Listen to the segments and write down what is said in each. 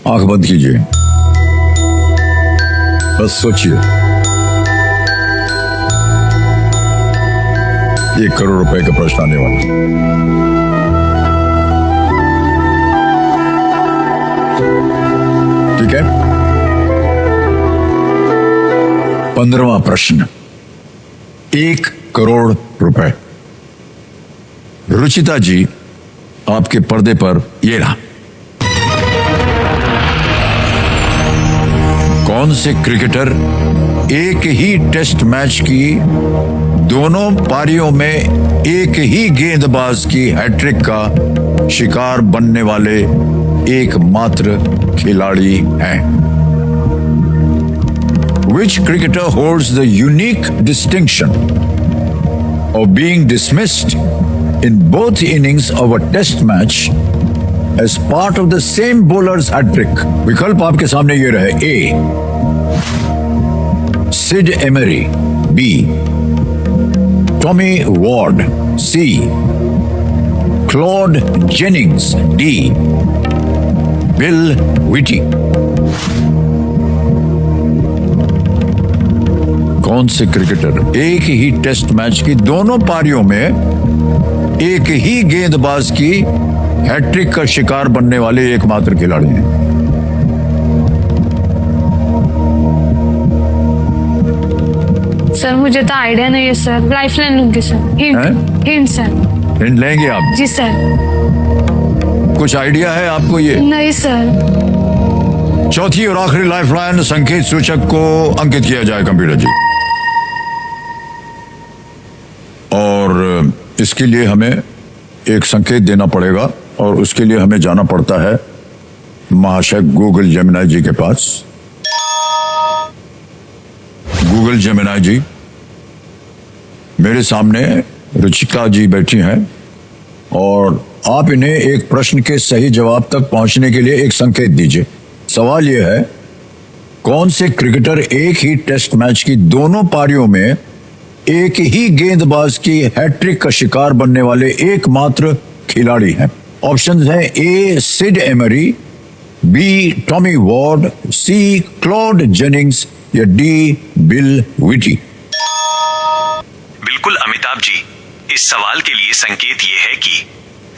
आंख बंद कीजिए, बस सोचिए। 1 करोड़ रुपए का प्रश्न आने वाला। ठीक है, 15वां प्रश्न, 1 करोड़ रुपए। रुचिता जी, आपके पर्दे पर ये रहा। कौन से क्रिकेटर एक ही टेस्ट मैच की दोनों पारियों में एक ही गेंदबाज की हैट्रिक का शिकार बनने वाले एकमात्र खिलाड़ी हैं? Which cricketer holds the unique distinction of being dismissed in both innings of a test match as part of the same bowler's hat-trick? विकल्प आपके सामने ये रहे। A. Sid Emery, B. Tommy Ward, C. Claude Jennings, D. Bill Whitty. कौन से cricketer एक ही test match की दोनों पारियों में एक ही गेंदबाज की हैट्रिक का शिकार बनने वाले एकमात्र खिलाड़ी हैं? सर मुझे तो आइडिया नहीं है सर, लाइफलाइन लूंगी सर। Hint sir. हिंट लेंगे आप? जी सर। कुछ आइडिया है आपको? ये नहीं सर। चौथी और आखिरी लाइफलाइन, संकेत सूचक को अंकित किया जाए कंप्यूटर जी। और इसके लिए हमें एक संकेत देना पड़ेगा और उसके लिए हमें जाना पड़ता है महाशय गूगल जेमिनी जी के पास। गूगल जेमिनी जी, मेरे सामने रुचिका जी बैठी हैं और आप इन्हें एक प्रश्न के सही जवाब तक पहुंचने के लिए एक संकेत दीजिए। सवाल यह है, कौन से क्रिकेटर एक ही टेस्ट मैच की दोनों पारियों में एक ही गेंदबाज की हैट्रिक का शिकार बनने वाले एकमात्र खिलाड़ी हैं? ऑप्शंस हैं A. Sid Emery, B. Tommy Ward, C. Claude Jennings या D. Bill Whitty. बिल्कुल अमिताभ जी, इस सवाल के लिए संकेत ये है कि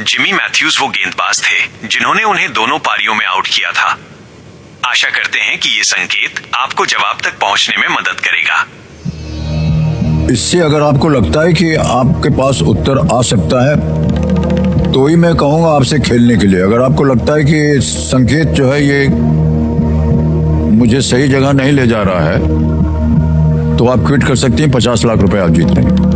जिमी मैथ्यूज वो गेंदबाज थे जिन्होंने उन्हें दोनों पारियों में आउट किया था। आशा करते हैं कि ये संकेत आपको जवाब तक पहुंचने में मदद करेगा। इससे अगर आपको लगता है कि आपके पास उत्तर आ सकता है तो ही मैं कहूंगा आपसे खेलने के लिए। अगर आपको लगता है कि संकेत जो है ये मुझे सही जगह नहीं ले जा रहा है तो आप क्विट कर सकती हैं। 50 लाख रुपए आप जीत लेंगे।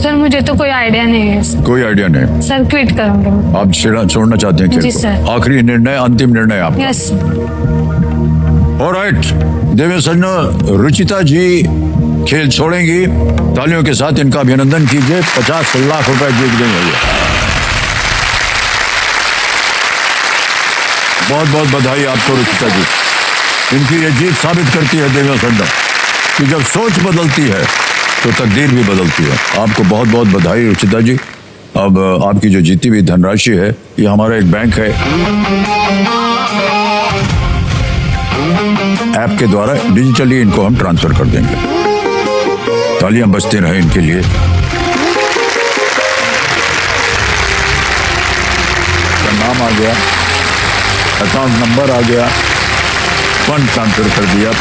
सर मुझे तो कोई आइडिया नहीं है। कोई आइडिया नहीं? सर क्विट करूंगा। आप छोड़ना चाहते हैं खेल जी को? सर। आखिरी निर्णय, अंतिम निर्णय आपका? यस। ऑलराइट, देवें सज्जनों, रुचिता जी खेल छोड़ेंगी। तालियों के साथ इनका अभिनंदन कीजिए। 50 लाख रुपए जीत गई है। बहुत बहुत बधाई आपको रुचिता जी। इनकी ये जीत साबित करती है देवें सज्जनों कि जब सोच बदलती है तो तकदीर भी बदलती है। आपको बहुत बहुत बधाई रुचिता जी। अब आपकी जो जीती हुई धनराशि है ये हमारा एक बैंक है, ऐप के द्वारा डिजिटली इनको हम ट्रांसफर कर देंगे। तालियां बजते रहे इनके लिए। नाम आ गया, अकाउंट नंबर आ गया, फंड ट्रांसफर कर दिया।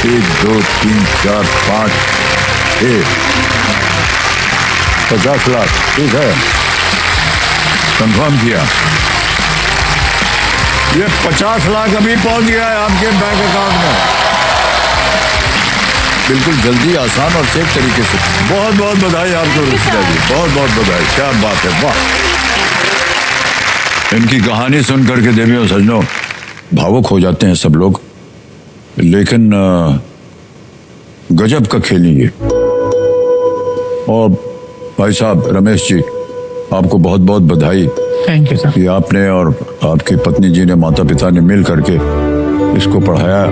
1 2 3 4 5 6 50 लाख। ठीक है, कंफर्म किया। ये 50 लाख अभी पहुंच गया है आपके बैंक अकाउंट में। बिल्कुल जल्दी, आसान और सेफ तरीके से। बहुत बहुत बधाई आपको रुचिता जी, बहुत बहुत बधाई। क्या बात है, वाह। इनकी कहानी सुन करके देवियों सज्जनों भावुक हो जाते हैं सब लोग, लेकिन गजब का खेली ये। और भाई साहब रमेश जी, आपको बहुत बहुत बधाई। Thank you sir. कि आपने और आपकी पत्नी जी ने, माता पिता ने मिल करके इसको पढ़ाया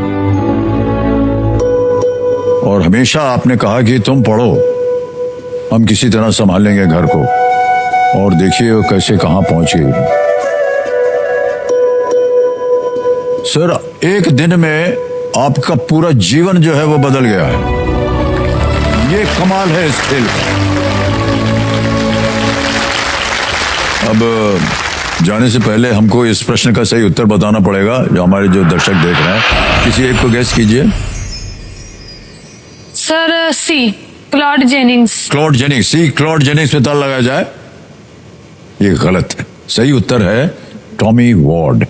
और हमेशा आपने कहा कि तुम पढ़ो, हम किसी तरह संभालेंगे घर को। देखिए वो कैसे कहां पहुंच गई। सर एक दिन में आपका पूरा जीवन जो है वो बदल गया है। ये कमाल है इस खेल का। अब जाने से पहले हमको इस प्रश्न का सही उत्तर बताना पड़ेगा, जो हमारे जो दर्शक देख रहे हैं। किसी एक को गेस कीजिए। Sir C, Claude Jennings. Claude Jennings. C, Claude Jennings पे ताला लगाया जाए। ये गलत है। सही उत्तर है टॉमी वॉर्ड।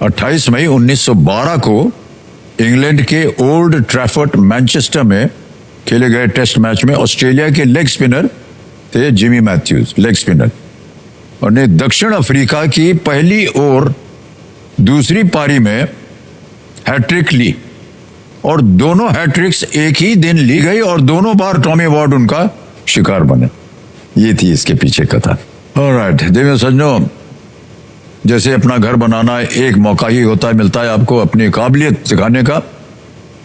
28 मई 1912 को इंग्लैंड के ओल्ड ट्रैफर्ड मैनचेस्टर में खेले गए टेस्ट मैच में ऑस्ट्रेलिया के लेग स्पिनर थे जिमी मैथ्यूज, लेग स्पिनर, और ने दक्षिण अफ्रीका की पहली और दूसरी पारी में हैट्रिक ली, और दोनों हैट्रिक्स एक ही दिन ली गई और दोनों बार टॉमी वॉर्ड उनका शिकार बने। ये थी इसके पीछे कथा। ऑलराइट देवियों सज्जनों, जैसे अपना घर बनाना एक मौका ही होता है, मिलता है आपको अपनी काबिलियत सिखाने का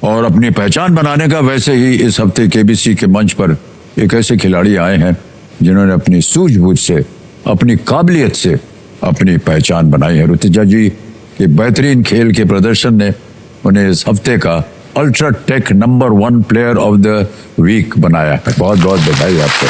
और अपनी पहचान बनाने का, वैसे ही इस हफ्ते केबीसी के मंच पर एक ऐसे खिलाड़ी आए हैं जिन्होंने अपनी सूझबूझ से, अपनी काबिलियत से अपनी पहचान बनाई है। ऋतुजा जी के बेहतरीन खेल के प्रदर्शन ने उन्हें इस हफ्ते का UltraTech number 1 player of the week बनाया है। बहुत बहुत बधाई आपको।